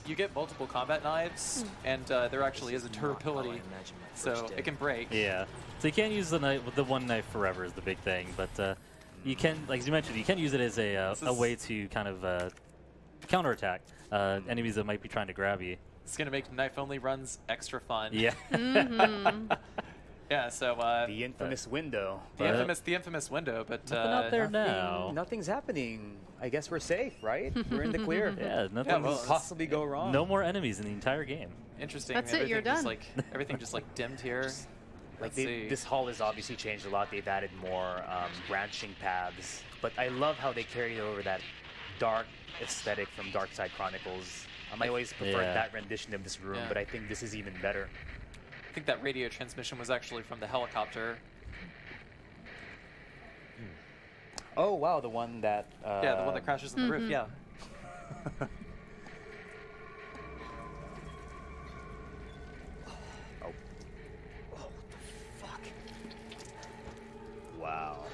you get multiple combat knives, and there actually is a durability, so it can break. Yeah. So you can't use the knife with the one knife forever is the big thing, but you can, like as you mentioned, you can use it as a way to kind of counterattack enemies that might be trying to grab you. It's gonna make knife-only runs extra fun. Yeah. Yeah. So the infamous window. The infamous window, but not there now. Nothing's happening. I guess we're safe, right? We're in the clear. Yeah, nothing could possibly go wrong. No more enemies in the entire game. Interesting. That's it. You're done. Everything just like dimmed here. Like this hall has obviously changed a lot. They've added more branching paths, but I love how they carried over that dark aesthetic from Dark Side Chronicles. I always preferred that rendition of this room, but I think this is even better. I think that radio transmission was actually from the helicopter. Oh wow, the one that yeah, the one that crashes on the roof. Yeah. Wow.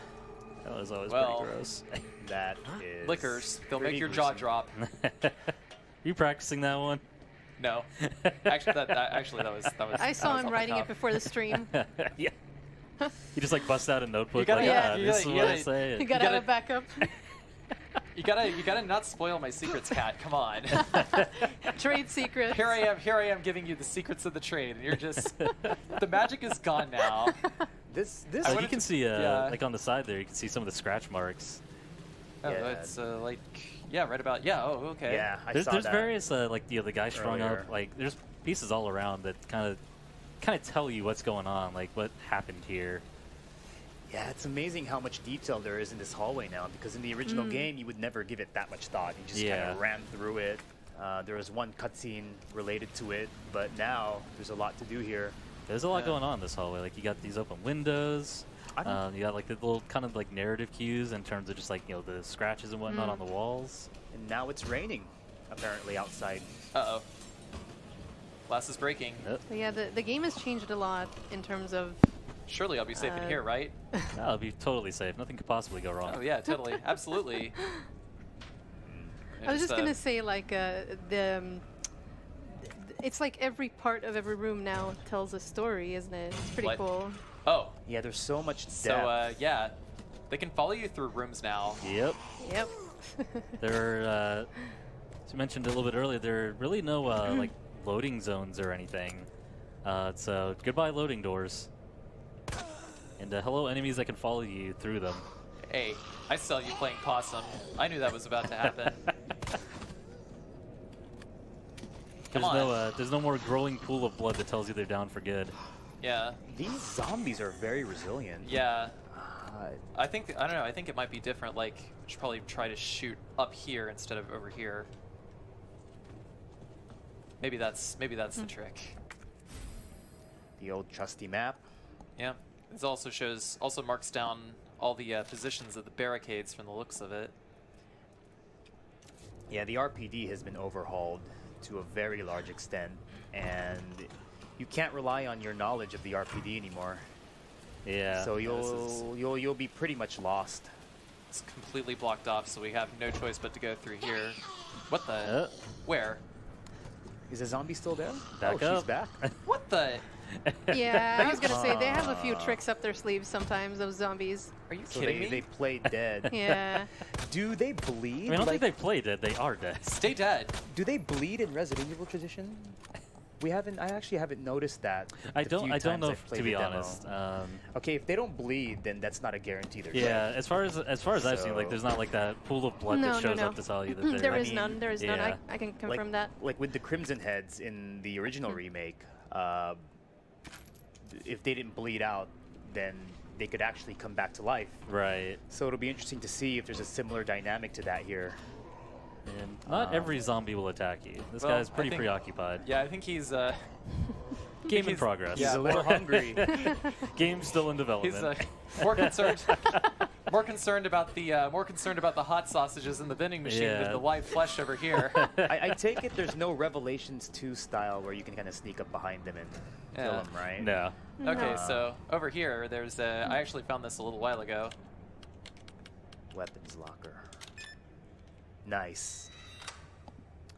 That was always pretty gross. That is liquors. They'll make your jaw drop. You practicing that one? No. Actually, that was. I saw him writing it before the stream. Yeah. You just like bust out a notebook. This is what I say. You gotta have a backup. You gotta not spoil my secrets, Kat. Come on. Trade secrets. Here I am giving you the secrets of the trade, and you're just the magic is gone now. This you can see like on the side there, you can see some of the scratch marks. Oh, it's like right about Oh, okay. Yeah, there's various like the guy strung up. Like there's pieces all around that kind of tell you what's going on, like what happened here. Yeah, it's amazing how much detail there is in this hallway now, because in the original game, you would never give it that much thought. You just kind of ran through it. There was one cutscene related to it, but now there's a lot to do here. There's a lot going on in this hallway. Like you got these open windows. You got like the little kind of like narrative cues in terms of just like, the scratches and whatnot on the walls. And now it's raining, apparently, outside. Uh-oh. Glass is breaking. Yep. But yeah, the game has changed a lot in terms of... Surely I'll be safe in here, right? I'll be totally safe. Nothing could possibly go wrong. Oh yeah, totally. Absolutely. I was just going to say, like, it's like every part of every room now tells a story, isn't it? It's pretty cool. Oh. Yeah, there's so much depth. So, yeah. They can follow you through rooms now. Yep. Yep. There are, as you mentioned a little bit earlier, there are really no, like, loading zones or anything. So, goodbye loading doors. And hello enemies that can follow you through them. Hey, I saw you playing possum. I knew that was about to happen. There's no more growing pool of blood that tells you they're down for good. Yeah. These zombies are very resilient. Yeah. I don't know. I think it might be different. Like, we should probably try to shoot up here instead of over here. Maybe that's the trick. The old trusty map. Yeah. It also marks down all the positions of the barricades from the looks of it. Yeah, the RPD has been overhauled to a very large extent, and you can't rely on your knowledge of the RPD anymore. Yeah. So you'll be pretty much lost. It's completely blocked off, so we have no choice but to go through here. What the? Where? Is the zombie still there? Back up. She's back. What the? Yeah, I was going to say, they have a few tricks up their sleeves sometimes, those zombies. Are you kidding me? They play dead. Yeah. Do they bleed? I mean, I don't think they play dead. They are dead. Stay dead. Do they bleed in Resident Evil tradition? I actually haven't noticed that. I don't know, to be honest. Okay, if they don't bleed, then that's not a guarantee they're dead. As far as I've seen, like there's not like that pool of blood that shows up to tell you that they're There is none. There is none. I can confirm that. Like with the Crimson Heads in the original remake, if they didn't bleed out, then they could actually come back to life. Right. So it'll be interesting to see if there's a similar dynamic to that here. And not every zombie will attack you. This guy's pretty preoccupied. Yeah, I think he's game in progress. He's a little hungry. Game's still in development. He's more concerned about the hot sausages in the vending machine than the live flesh over here. I take it there's no Revelations 2 style where you can kind of sneak up behind them and kill them, right? No. Okay, so over here, there's I actually found this a little while ago. Weapons locker. Nice.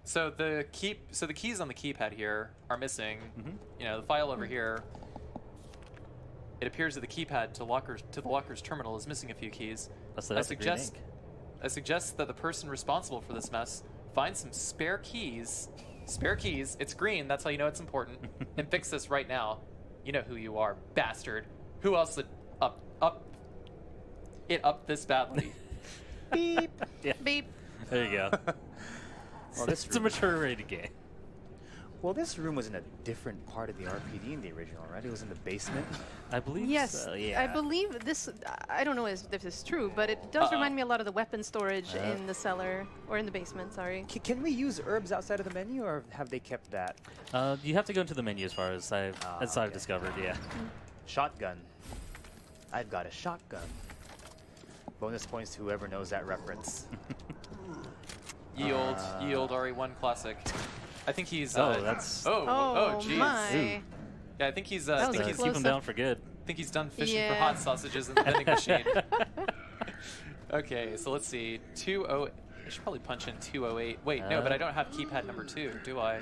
So the keys on the keypad here are missing. You know, the file over here. It appears that the keypad to the locker's terminal is missing a few keys. I suggest that the person responsible for this mess find some spare keys. Spare keys. It's green. That's how you know it's important. And fix this right now. You know who you are, bastard. Who else would up this badly? Beep. Yeah. Beep. There you go. Well, It's a mature rated game. Well, this room was in a different part of the RPD in the original, right? It was in the basement. I believe Yes, so, yeah. I believe this. I don't know if this is true, but it does remind me a lot of the weapon storage in the cellar or in the basement. Sorry. Can we use herbs outside of the menu, or have they kept that? You have to go into the menu as far as I've discovered, yeah. Shotgun. I've got a shotgun. Bonus points to whoever knows that reference. Ye old RE1 classic. I think he's. That's. Oh, jeez. My. Yeah, I think he's. That I was think a he's. Keep him down for good. I think he's done fishing for Yeah. hot sausages in the vending machine. Okay, so let's see. 20. I should probably punch in 208. Wait, no, but I don't have keypad number 2, do I?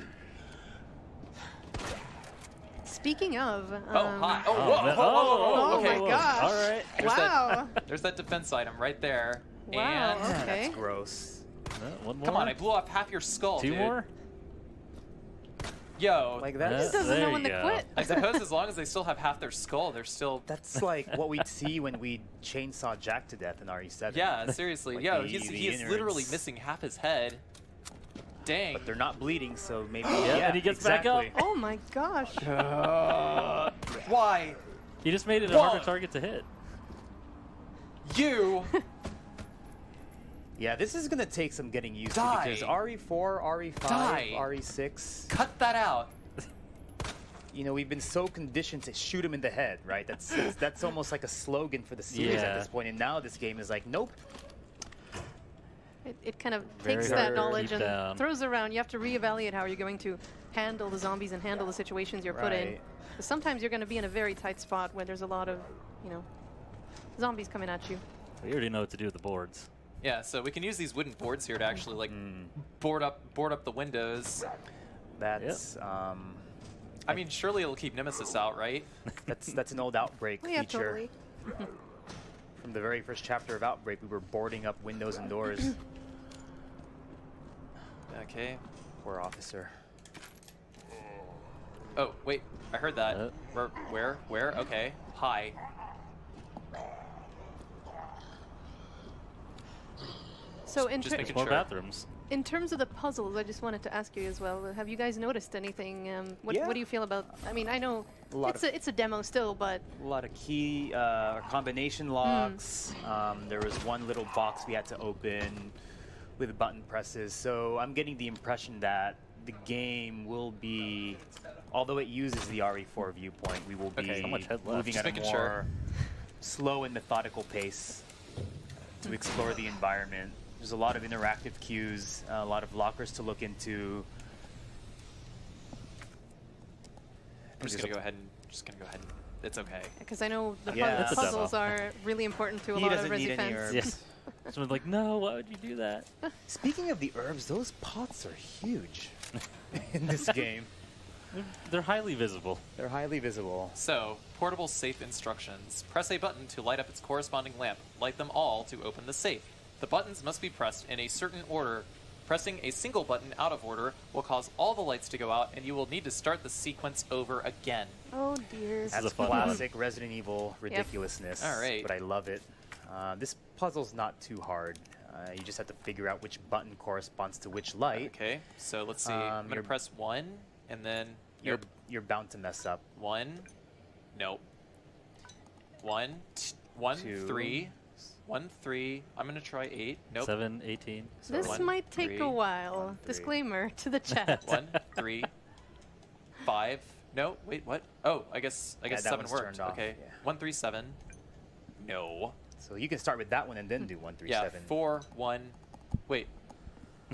Speaking of. Hi. Oh, Oh, whoa, man. whoa, Oh okay. my gosh. All right. There's Wow. There's that defense item right there. Wow, And okay. That's gross. One more. come on, I blew off half your skull, Two dude. more? Yo, Like Yeah. This that's doesn't know There when you to go. quit. I suppose as long as they still have half their skull, they're still. that's like what we'd see when we chainsaw Jack to death in RE7. Yeah, seriously. Like Yo, the he is literally innards. missing half his head. Dang. But they're not bleeding, so maybe. Yeah, and he gets back up. exactly. Oh my gosh. Why? You just made it a Whoa. harder target to hit. You. Yeah, this is gonna take some getting used Die. to because RE4, RE5, Die. RE6. Cut that out. You know, we've been so conditioned to shoot him in the head, right? That's almost like a slogan for the series at Yeah. this point. And now this game is like, nope. It kind of Very takes hard that to knowledge keep and down. throws it around. You have to reevaluate how you're going to handle the zombies and handle the situations you're put in. Right. 'Cause sometimes you're going to be in a very tight spot where there's a lot of, you know, zombies coming at you. We already know what to do with the boards. Yeah, so we can use these wooden boards here to actually like board up the windows. That's I mean, surely it'll keep Nemesis out, right? that's an old Outbreak Oh, yeah, feature. totally. From the very first chapter of Outbreak, we were boarding up windows and doors. Okay. Poor officer. Oh, wait. I heard that. Where? Okay. Hi. So in, Just making More sure. bathrooms. in terms of the puzzles, I just wanted to ask you as well. Have you guys noticed anything? What Yeah. do you feel about? I mean, I know A lot it's a demo still, but A lot of key or combination locks. There was one little box we had to open with button presses. So I'm getting the impression that the game will be, although it uses the RE4 viewpoint, we will be Okay. How much head left? moving Just at a making more sure. slow and methodical pace to explore the environment. There's a lot of interactive cues, a lot of lockers to look into. I'm just gonna go ahead and it's okay. because I know the Yeah. It's a puzzles demo. are really important to a He lot of doesn't need Resi any fans. herbs. Yes. Someone's like, no, why would you do that? Speaking of the herbs, those pots are huge in this game. They're highly visible. They're highly visible. So, portable safe instructions. Press a button to light up its corresponding lamp. Light them all to open the safe. The buttons must be pressed in a certain order. Pressing a single button out of order will cause all the lights to go out, and you will need to start the sequence over again. Oh dear. This is a That's fun one. classic Resident Evil ridiculousness. All right. But I love it. This puzzle's not too hard. You just have to figure out which button corresponds to which light. Okay, so let's see. I'm gonna you're- press 1, and then You're bound to mess up. 1. Nope. 1, 1, Two. 3. 1, 3. I'm gonna try 8. Nope. 7, 18. So This 1, might take 3, a while. 1, 3. Disclaimer to the chat. 1, 3, 5. No, wait, what? Oh, I guess that 7 one's worked. turned off, Okay. yeah. 1, 3, 7. No. So you can start with that one and then do 1, 3, Yeah, 7. 4, 1. Wait.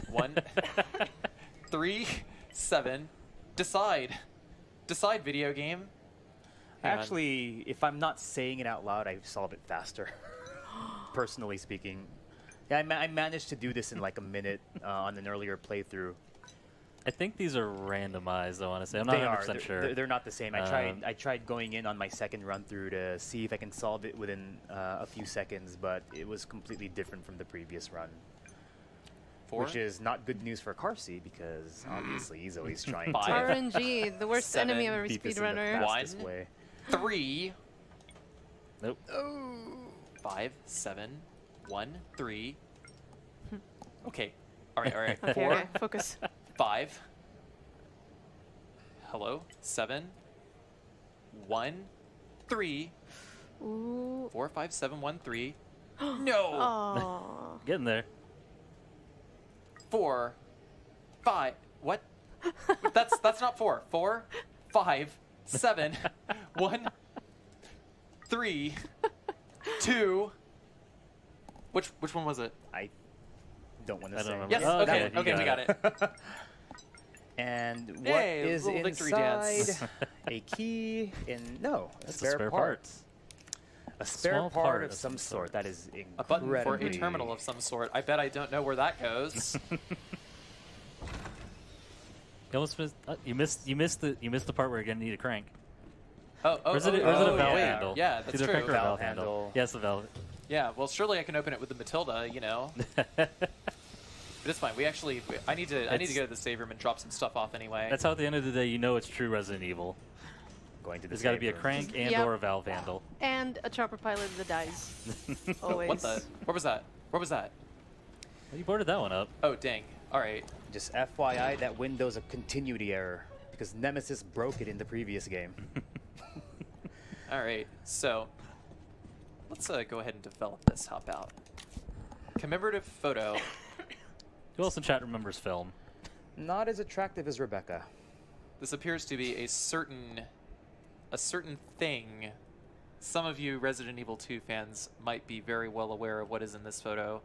1, 3, 7. Decide. Decide, video game. Hang on. Actually, if I'm not saying it out loud, I solve it faster. Personally speaking. Yeah, I managed to do this in like a minute on an earlier playthrough. I think these are randomized, I want to say. I'm They not are. 100% sure. They're not the same. I tried going in on my second run through to see if I can solve it within a few seconds, but it was completely different from the previous run. 4. Which is not good news for Carsey because obviously he's always trying 5. to RNG, the worst 7, enemy of every beat this in the speedrunner. fastest 1. way. 3. Nope. 5, 7, 1, 3. Okay. All right, all right. Okay, 4, okay, focus. 5. Hello. 7, 1, 3. Ooh. 4, 5, 7, 1, 3. No. Oh. Getting there. 4, 5. What? That's not 4. 4, 5, 7, 1, 3, 2. Which one was it? I don't want I to don't say. remember. Yes. Oh, okay. okay, Okay. you We got got it. And what Hey, is little victory inside? dance. A key in no, a That's spare, the spare part. parts. A spare Small part of some sort. That is A button for a incredibly- terminal of some sort. I bet I don't know where that goes. You almost missed. You missed the part where you're gonna need a crank. Oh, Or is it a valve yeah. handle? Yeah, It's that's either a crank true. or a Valve valve handle. handle. Yeah, it's the valve. Yeah, well, surely I can open it with the Matilda, you know. But it's fine. I need to go to the save room and drop some stuff off anyway. That's how at the end of the day you know it's true Resident Evil. Going to the There's got to save be a room. crank and Yep. or a valve handle. And a chopper pilot that dies. Always. What the? Where was that? Where was that? Well, you boarded that one up. Oh, dang. All right. Just FYI, that window's a continuity error because Nemesis broke it in the previous game. All right. So let's go ahead and develop this. Hop out. Commemorative photo. Who else in chat remembers film? Not as attractive as Rebecca. This appears to be a certain thing. Some of you Resident Evil 2 fans might be very well aware of what is in this photo.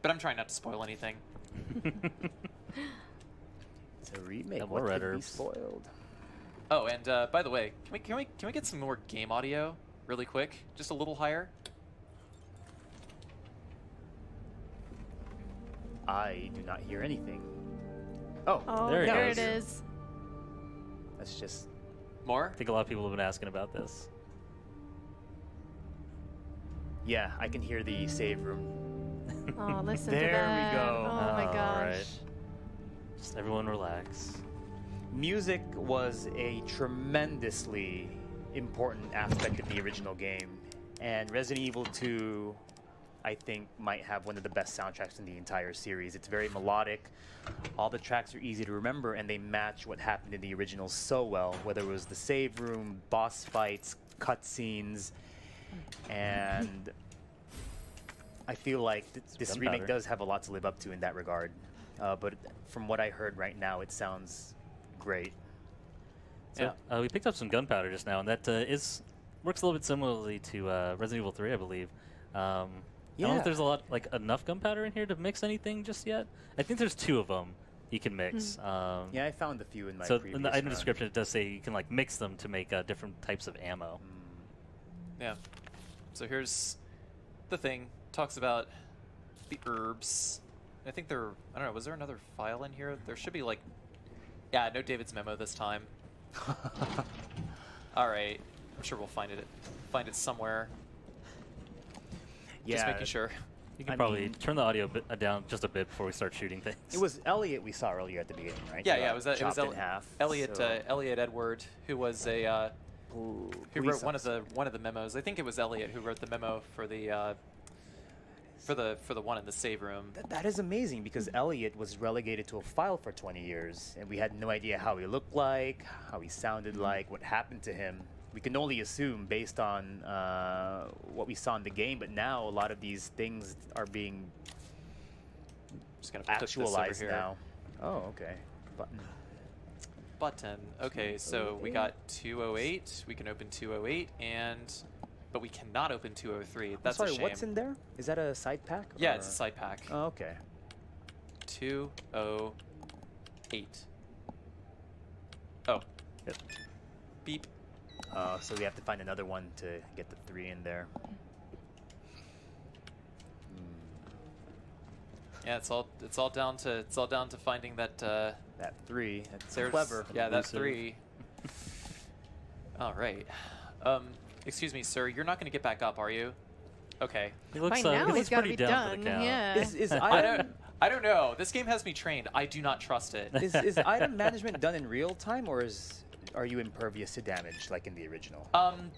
But I'm trying not to spoil anything. It's a remake. And more What red could be herbs. spoiled? Oh, and by the way, can we get some more game audio really quick? Just a little higher. I do not hear anything. Oh, Oh, There there, it it is. is. that's just More? I think a lot of people have been asking about this. yeah. I can hear the save room. Oh, listen There to we that. go. Oh my All gosh. right. Just everyone relax. Music was a tremendously important aspect of the original game, and Resident Evil 2, I think, might have one of the best soundtracks in the entire series. It's very melodic. All the tracks are easy to remember, and they match what happened in the original so well, whether it was the save room, boss fights, cutscenes, and I feel like this remake gunpowder. does have a lot to live up to in that regard. But from what I heard right now, it sounds great. So, we picked up some gunpowder just now, and that works a little bit similarly to Resident Evil 3, I believe. I don't know if there's enough gunpowder in here to mix anything just yet. I think there's 2 of them you can mix. Yeah, I found a few in my So previous in the item run. description, it does say you can mix them to make different types of ammo. Yeah. So here's the thing. Talks about the herbs. I think I don't know, was there another file in here? There should be yeah, no David's memo this time. All right. I'm sure we'll find it somewhere. Yeah, Just making sure. You can I probably mean- turn the audio down just a bit before we start shooting things. it was Elliot we saw earlier at the beginning, right? Yeah, He yeah, got it was chopped in half. Elliot so- Elliot Edward, who was a who police wrote one of the memos. I think it was Elliot who wrote the memo for the one in the save room. That is amazing because Elliot was relegated to a file for 20 years, and we had no idea how he looked like, how he sounded like, what happened to him. We can only assume based on what we saw in the game, but now a lot of these things are being Just gonna put this over actualized here. now. Oh, okay. Button. Button. Okay, so we got 208. We can open 208, but we cannot open 203. That's Sorry, a shame. what's in there? Is that a side pack? Yeah, or- it's a side pack. Oh, okay. 208. Oh. Yep. Beep. So we have to find another one to get the 3 in there. Yeah, it's all down to finding that That 3. That's there's clever. yeah, that Elusive. 3. All right. Excuse me, sir. You're not going to get back up, are you? Okay. He looks, By now he he's looks got to pretty be down for done. the count. Yeah. Is I don't know. This game has me trained. I do not trust it. is item management done in real time, or are you impervious to damage like in the original?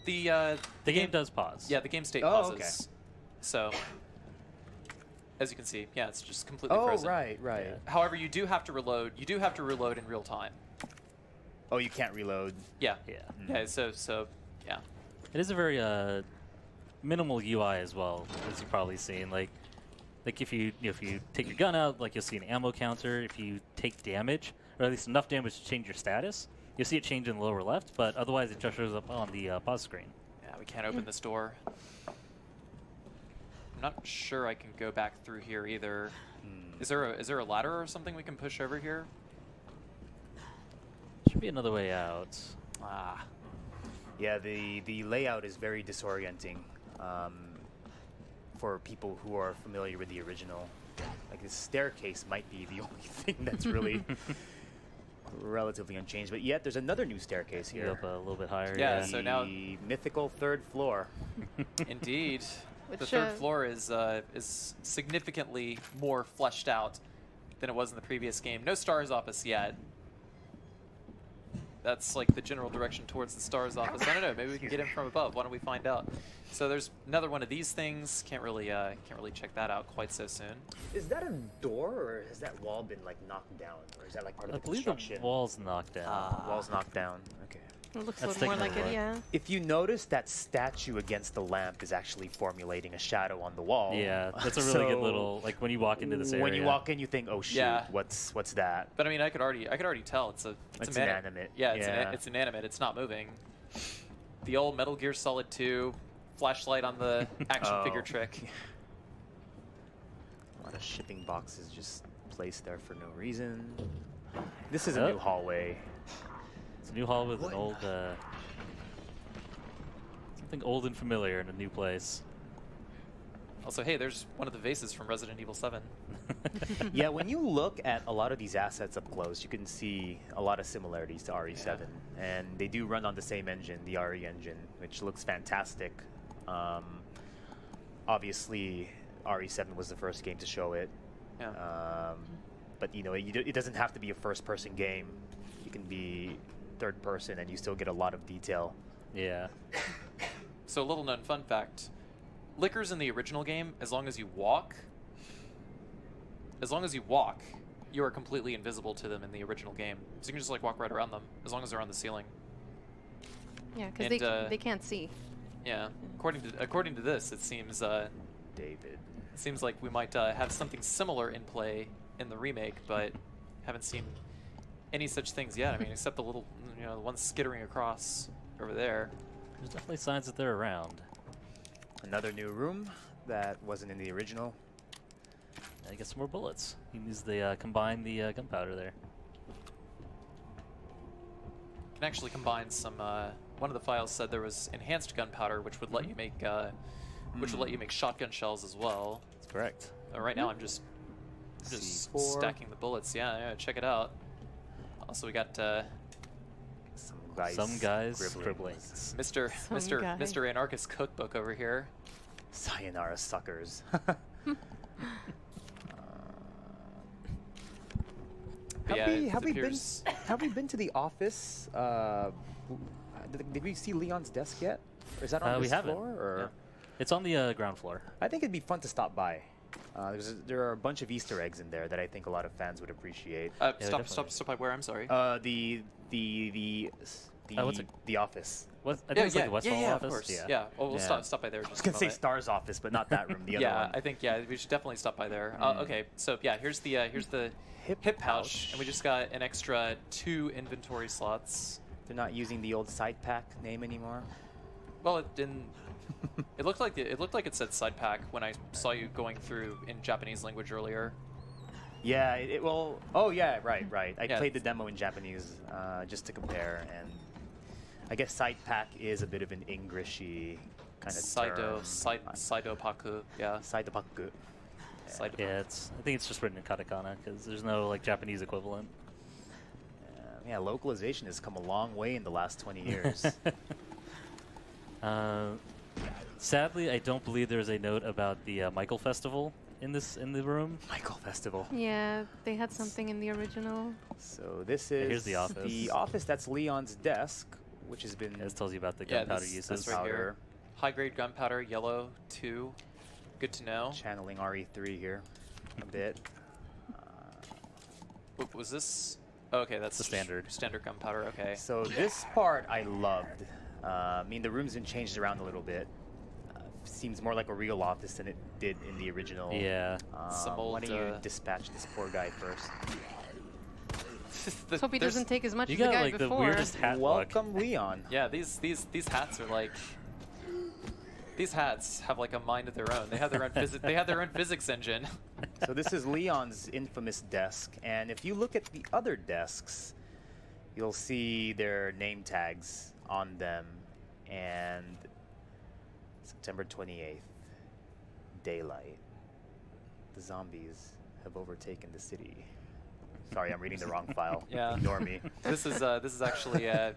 The game does pause. Yeah, the game state Oh, pauses. okay. So, as you can see, yeah, it's just completely Oh, frozen. right. Yeah. However, you do have to reload. You do have to reload in real time. Oh, you can't reload. Yeah. Yeah. Yeah. So yeah. It is a very minimal UI as well, as you've probably seen. Like if you take your gun out, like you'll see an ammo counter. If you take damage, or at least enough damage to change your status, you'll see it change in the lower left. But otherwise, it just shows up on the pause screen. Yeah, we can't open this door. I'm not sure I can go back through here either. Is there a ladder or something we can push over here? Should be another way out. Ah. Yeah, the layout is very disorienting for people who are familiar with the original. Like, the staircase might be the only thing that's really relatively unchanged. But yet, there's another new staircase Get here. up a little bit higher. Yeah, so now- The mythical 3rd floor. Indeed. The Which, 3rd floor is significantly more fleshed out than it was in the previous game. No Stars office yet. That's like the general direction towards the Stars office. I don't know. Maybe we can get in from above. Why don't we find out? So there's another one of these things. Can't really check that out quite so soon. Is that a door, or has that wall been like knocked down, or is that like part of I the believe construction? the wall's knocked down. Wall's knocked down. Okay. It looks That's a little more taking like a it, look. yeah. If you notice, that statue against the lamp is actually formulating a shadow on the wall. Yeah, that's a really good So, little, like when you walk into this area. When you walk in, you think, "Oh shoot, Yeah. what's that?" But I mean, I could already tell it's It's inanimate. Yeah, Yeah. it's inanimate. It's not moving. The old Metal Gear Solid 2 flashlight on the action Oh. figure trick. A lot of shipping boxes just placed there for no reason. This is a Oh. new hallway. It's a new hall with an old, something old and familiar in a new place. Also, hey, there's one of the vases from Resident Evil 7. Yeah, when you look at a lot of these assets up close, you can see a lot of similarities to RE7. And they do run on the same engine, the RE engine, which looks fantastic. Obviously, RE7 was the first game to show it. Yeah. But, you know, it doesn't have to be a first-person game. You can be third-person, and you still get a lot of detail. Yeah. So, a little known fun fact. Lickers in the original game, as long as you walk, you are completely invisible to them in the original game. So you can just like walk right around them, as long as they're on the ceiling. Yeah, because And, they can't see. Yeah. According to this, it seems David. it seems like we might have something similar in play in the remake, but haven't seen any such things yet. I mean, except the little, the one skittering across over there. There's definitely signs that they're around. Another new room that wasn't in the original. I get some more bullets. You can use the combine the gunpowder there. Can actually combine some. One of the files said there was enhanced gunpowder, which would let you make shotgun shells as well. That's correct. Right now, I'm just C4. stacking the bullets. Yeah, check it out. Also, we got Some guys scribbling. Mr. Anarchist Cookbook over here. Sayonara suckers. Have we been to the office? Did we see Leon's desk yet? Or is that on we this haven't. floor? Or? Yeah. It's on the ground floor. I think it'd be fun to stop by. There are a bunch of Easter eggs in there that I think a lot of fans would appreciate. Stop by where? I'm sorry. The office. What? I think it's like the Westfall office. Of course. Yeah. Yeah. Well, we'll stop by there. I was gonna say Star's office, but not that room. The other one. I think we should definitely stop by there. Okay, so yeah, here's the hip pouch, and we just got an extra 2 inventory slots. They're not using the old side pack name anymore. Well, it didn't. It looked like it said side pack when I saw you going through in Japanese language earlier. Yeah. Oh yeah. Right. I Yeah. played the demo in Japanese just to compare, and I guess side pack is a bit of an Englishy kind of term. Saido paku. Yeah. Saido paku. Yeah, I think it's just written in katakana because there's no like Japanese equivalent. Yeah, localization has come a long way in the last 20 years. Sadly, I don't believe there's a note about the Michael Festival in the room. Michael Festival. Yeah, they had something in the original. So this is here's the office. The office that's Leon's desk, which has been. This tells you about the gunpowder uses. That's right here. High-grade gunpowder, yellow 2. Good to know. Channeling RE3 here a bit. What was this? Oh, okay, that's the standard gunpowder. Okay. So this part I loved. I mean, the room's been changed around a little bit. Seems more like a real office than it did in the original. Yeah. Why don't you dispatch this poor guy first? Let's hope he doesn't take as much as the got, guy like, before. The weirdest hat Welcome, Leon. Yeah, these hats are like. These hats have like a mind of their own. They have their own they have their own physics engine. So this is Leon's infamous desk, and if you look at the other desks, you'll see their name tags on them. And September 28th, daylight. The zombies have overtaken the city. Sorry, I'm reading the wrong file. Yeah. Ignore me. This is actually a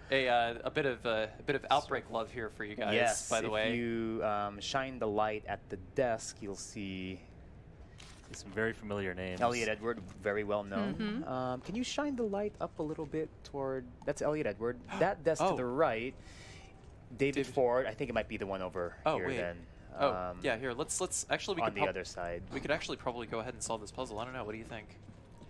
bit of outbreak love here for you guys. Yes, by the way. If you shine the light at the desk, you'll see some very familiar names. Elliot Edward, very well known. Can you shine the light up a little bit toward? That's Elliot Edward. That desk to the right, David Ford. I think it might be the one over here. Wait. Then. Yeah. Here, let's actually we on could the other side. We could actually probably go ahead and solve this puzzle. I don't know. What do you think?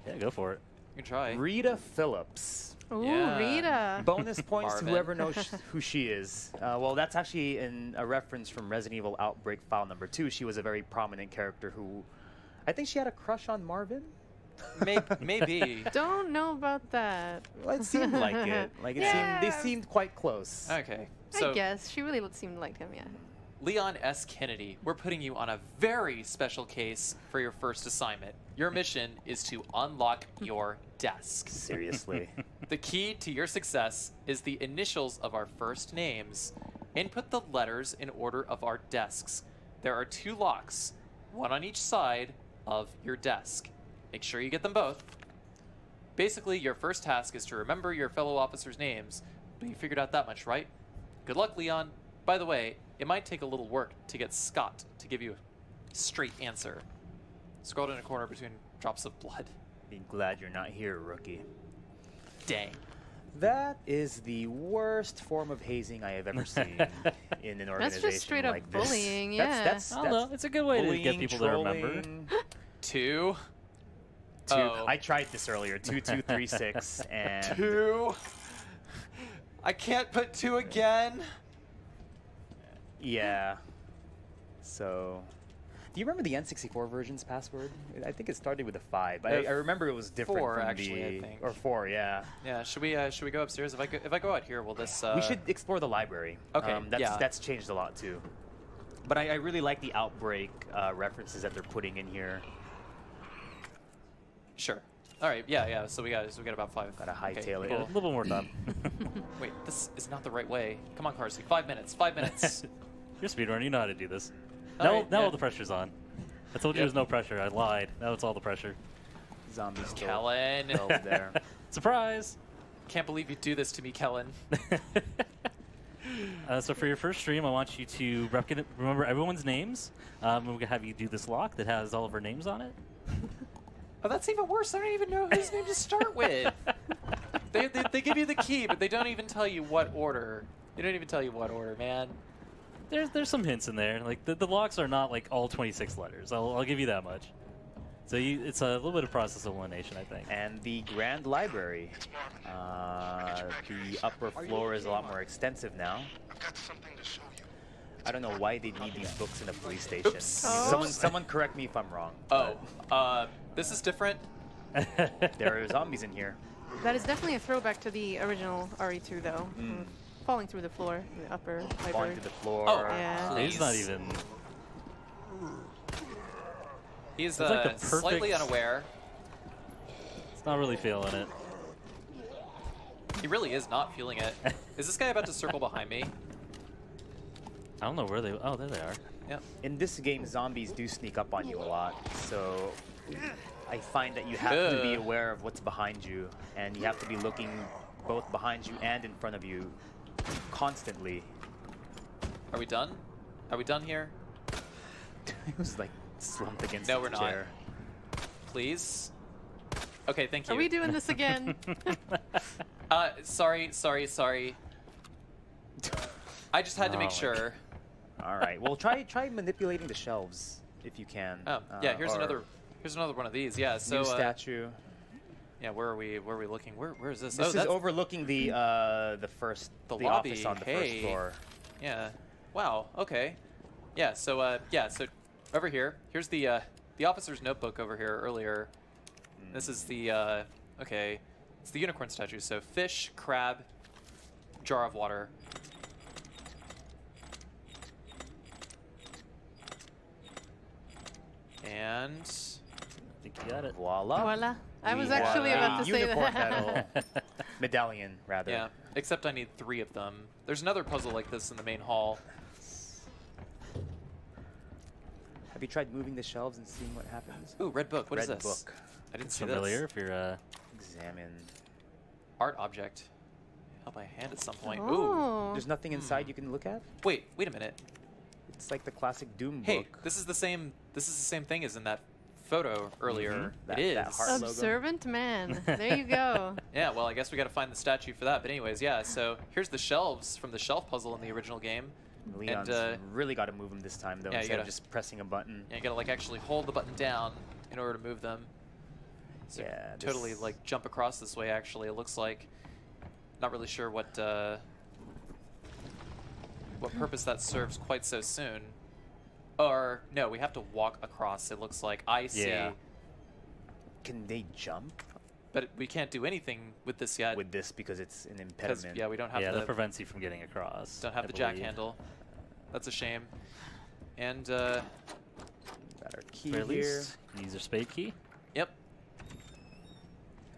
Yeah, go for it. You can try. Rita Phillips. Ooh, Yeah. Rita. Bonus points to Marvin. whoever knows who she is. Well, that's actually a reference from Resident Evil Outbreak file number 2. She was a very prominent character who, I think she had a crush on Marvin. Maybe. Don't know about that. Well, it seemed like it. Like they seemed quite close. Okay. So I guess she really seemed like him. Yeah. Leon S. Kennedy, we're putting you on a very special case for your first assignment. Your mission is to unlock your desk. Seriously. The key to your success is the initials of our first names. Input the letters in order of our desks. There are 2 locks, one on each side of your desk. Make sure you get them both. Basically, your first task is to remember your fellow officers' names, but you figured out that much, right? Good luck, Leon. By the way, it might take a little work to get Scott to give you a straight answer. Scroll in a corner between drops of blood. Be glad you're not here, rookie. Dang. That is the worst form of hazing I have ever seen in an organization That's just straight up like this. bullying, yeah. That's I don't know. It's a good way to get people to remember. 2. 2. I tried this earlier. 2, 2, 3, 6, and 2. I can't put 2 again. Yeah. So, do you remember the N64 version's password? I think it started with a 5. I remember it was different 4, from actually, I think. or 4, yeah. Yeah. Should we go upstairs? If I go out here, will this? We should explore the library. Okay. That's changed a lot too. But I really like the Outbreak references that they're putting in here. Sure. All right. Yeah. So we got about 5. Gotta hightail it. Yeah, a little more time. Wait, this is not the right way. Come on, Carsey. 5 minutes. 5 minutes. You're a speedrunner. You know how to do this. All Now right, all the pressure's on. I told you there's no pressure. I lied. Now it's all the pressure. Zombies still Kellen. held there. Surprise! Can't believe you do this to me, Kellen. So for your first stream, I want you to remember everyone's names. We're going to have you do this lock that has all of our names on it. Oh, that's even worse. I don't even know whose name to start with. They give you the key, but they don't even tell you what order. They don't even tell you what order, man. There's some hints in there. Like the locks are not like all 26 letters. I'll give you that much. So it's a little bit of process of elimination, I think. And the Grand Library. The upper floor is a lot more extensive now. I've got something to show you. I don't know why they need these books in a police station. Oops. Oh. Someone correct me if I'm wrong. This is different. There are zombies in here. That is definitely a throwback to the original RE2, though. Falling through the floor in the upper library. Falling to the floor. Oh, Yeah. He's not even. He's like the perfect- slightly unaware. It's not really feeling it. He really is not feeling it. Is this guy about to circle behind me? I don't know where they. Oh, there they are. Yep. In this game, zombies do sneak up on you a lot, so I find that you have to be aware of what's behind you, and you have to be looking both behind you and in front of you constantly. Are we done? Are we done here? It was like slumped against No, we're the not. chair. Please? Okay, thank you. Are we doing this again? Sorry. I just had to make sure. All right. Well, try manipulating the shelves if you can. Oh, yeah. Here's another one of these. Yeah. So new statue. Yeah. Where are we looking? Where is this? This oh, is overlooking the lobby. office on the first floor. Yeah. Wow. Okay. Yeah. So so over here. Here's the officer's notebook over here earlier. This is the okay. It's the unicorn statue. So fish, crab, jar of water. And I think you got it. Voila. Voila. I was We actually have about a to say unicorn that. medal. Medallion, rather. yeah, except I need 3 of them. There's another puzzle like this in the main hall. Have you tried moving the shelves and seeing what happens? Ooh, red book. What is Red this? book. I didn't It's see familiar this. if you're Examine. Art object. Held by hand at some point. Ooh. Oh. There's nothing inside you can look at? Wait a minute. It's like the classic Doom Hey, book. this is the same thing as in that photo earlier. That- It is. that heart logo. Observant man. There you go. Yeah, well, I guess we got to find the statue for that. But anyways, yeah. So here's the shelves from the shelf puzzle in the original game. Leon's and, really got to move them this time, though, yeah, you instead of gotta- just pressing a button. Yeah, you gotta like actually hold the button down in order to move them. So Yeah, totally this- like jump across this way. Actually, it looks like. Not really sure what purpose that serves quite so soon. Or no, we have to walk across. It looks like I see. Yeah. Can they jump But we can't do anything with this yet. with this because it's an Because impediment? yeah, we don't have that the prevents you from getting across. don't have I the jack believe. handle. That's a shame. And Got our key Or at here, least use your spade key. yep.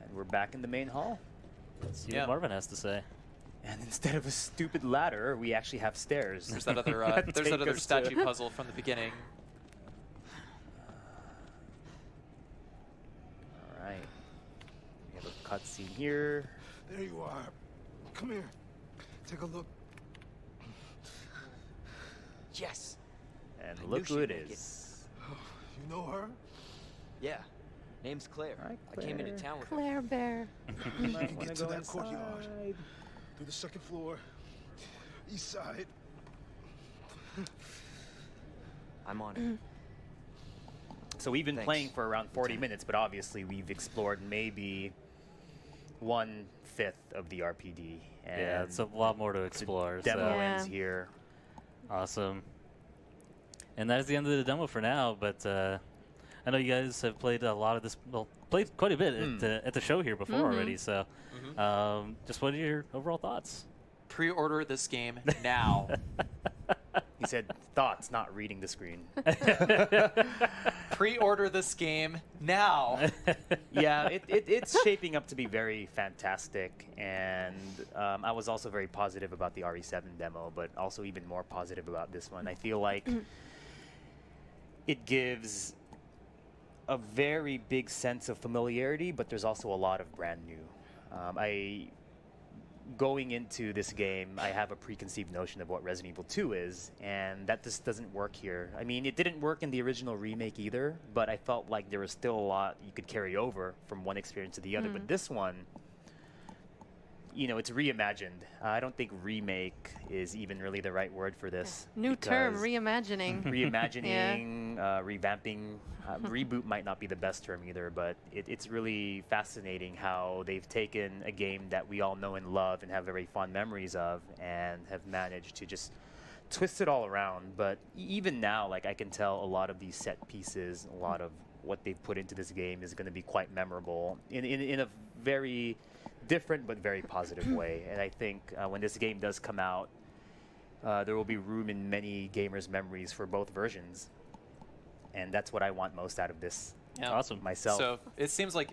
and we're back in the main hall. Let's see Yeah. what Marvin has to say. And instead of a stupid ladder, we actually have stairs. There's that other there's that other statue puzzle from the beginning. All right. We have a cutscene here. There you are. Come here. Take a look. Yes. And I look knew who it she'd make it. is. You know her? Yeah. Name's Claire. All right, I came into Claire. town with her. Claire Bear. You You might can wanna get to go that courtyard. inside. Through the second floor. East side. I'm on it. So we've been Thanks, playing for around 40 Lieutenant. minutes, but obviously we've explored maybe 1/5 of the RPD. And Yeah, it's a lot more to the explore. demo So ends Yeah. here. awesome. And that is the end of the demo for now. But I know you guys have played a lot of this. Well, played quite a bit at the show here before already. So just what are your overall thoughts? Pre-order this game now. He said thoughts, not reading the screen. Pre-order this game now. Yeah, it's shaping up to be very fantastic, and I was also very positive about the RE7 demo, but also even more positive about this one. I feel like it gives a very big sense of familiarity, but there's also a lot of brand new. Going into this game, I have a preconceived notion of what Resident Evil 2 is, and that just doesn't work here. I mean, it didn't work in the original remake either, but I felt like there was still a lot you could carry over from one experience to the other. But this one, you know, it's reimagined. I don't think remake is even really the right word for this. New term, because reimagining. reimagining, revamping. Reboot might not be the best term either, but it's really fascinating how they've taken a game that we all know and love and have very fond memories of and have managed to just twist it all around. But even now, like, I can tell a lot of these set pieces, a lot of what they've put into this game is going to be quite memorable in a very different but very positive way. And I think when this game does come out, there will be room in many gamers' memories for both versions. And that's what I want most out of this Yeah. Awesome. myself. So it seems like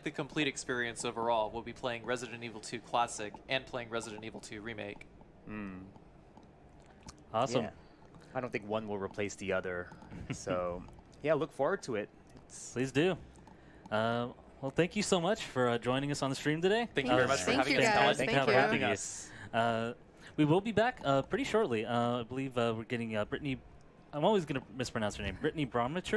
the complete experience overall. We'll be playing Resident Evil 2 Classic and playing Resident Evil 2 Remake. Awesome. Yeah. I don't think one will replace the other. So, yeah, look forward to it. Please do. Well, thank you so much for joining us on the stream today. Thank you very much for having us, guys. Colin. Thank you. for having us. We will be back pretty shortly. I believe we're getting Brittany. I'm always going to mispronounce her name. Brittany Bromwich.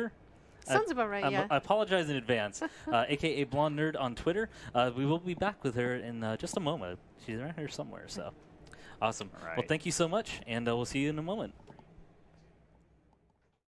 Sounds about right, yeah. I apologize in advance. AKA Blonde Nerd on Twitter. We will be back with her in just a moment. She's around here somewhere. So awesome. All right. Well, thank you so much, and we'll see you in a moment.